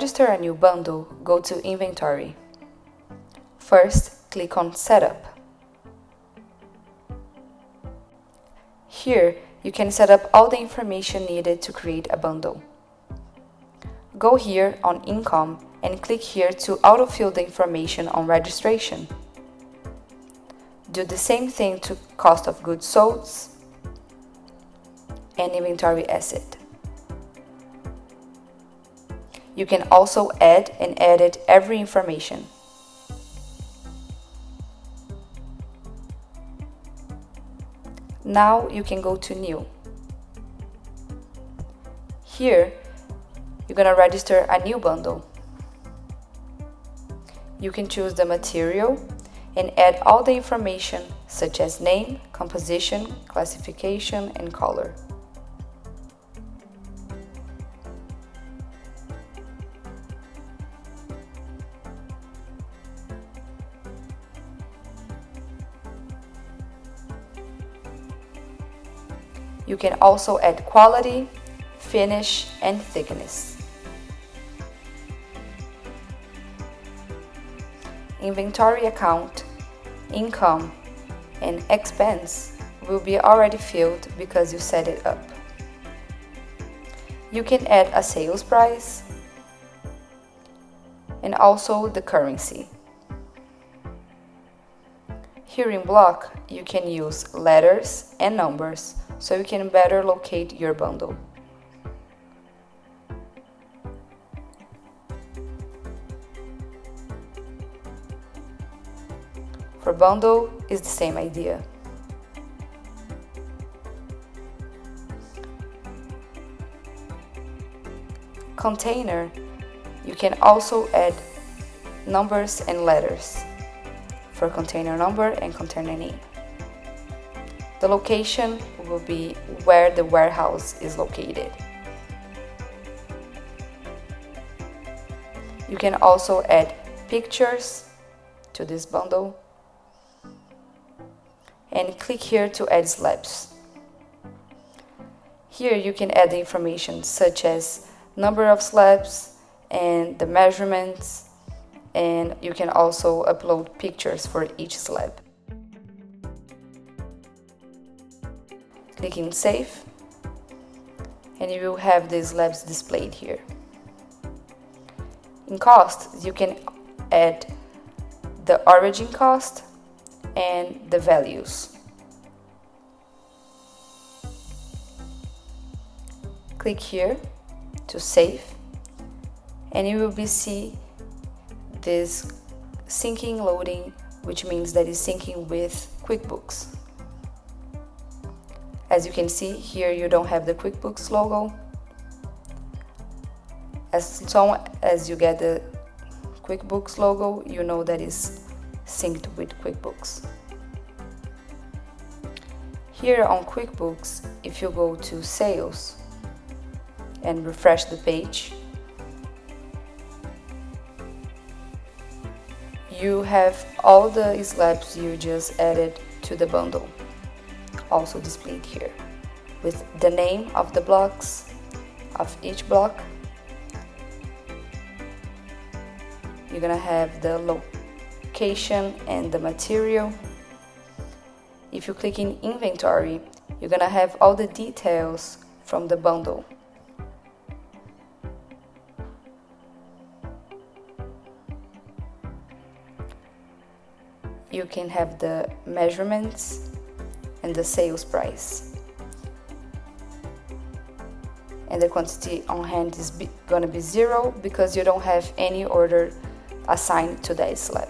register a new bundle, go to Inventory. First, click on Setup. Here, you can set up all the information needed to create a bundle. Go here on Income and click here to autofill the information on registration. Do the same thing to Cost of Goods Sold and Inventory Asset. You can also add and edit every information. Now you can go to New. Here, you're going to register a new bundle. You can choose the material and add all the information such as name, composition, classification, and color. You can also add quality, finish, and thickness. Inventory account, income, and expense will be already filled because you set it up. You can add a sales price and also the currency. Here in block, you can use letters and numbers so you can better locate your bundle. For bundle, it's the same idea. Container, you can also add numbers and letters for container number and container name. The location will be where the warehouse is located. You can also add pictures to this bundle and click here to add slabs. Here you can add the information such as number of slabs and the measurements, and you can also upload pictures for each slab. Click in Save and you will have the slabs displayed here. In cost, you can add the origin cost and the values. Click here to save and you will see this syncing loading, which means that it's syncing with QuickBooks. As you can see here, you don't have the QuickBooks logo. As soon as you get the QuickBooks logo, you know that it's synced with QuickBooks. Here on QuickBooks, if you go to Sales and refresh the page, you have all the slabs you just added to the bundle, also displayed here, with the name of the blocks, of each block. You're gonna have the location and the material. If you click in Inventory, you're gonna have all the details from the bundle. You can have the measurements and the sales price. And the quantity on hand is gonna be 0 because you don't have any order assigned to that slab.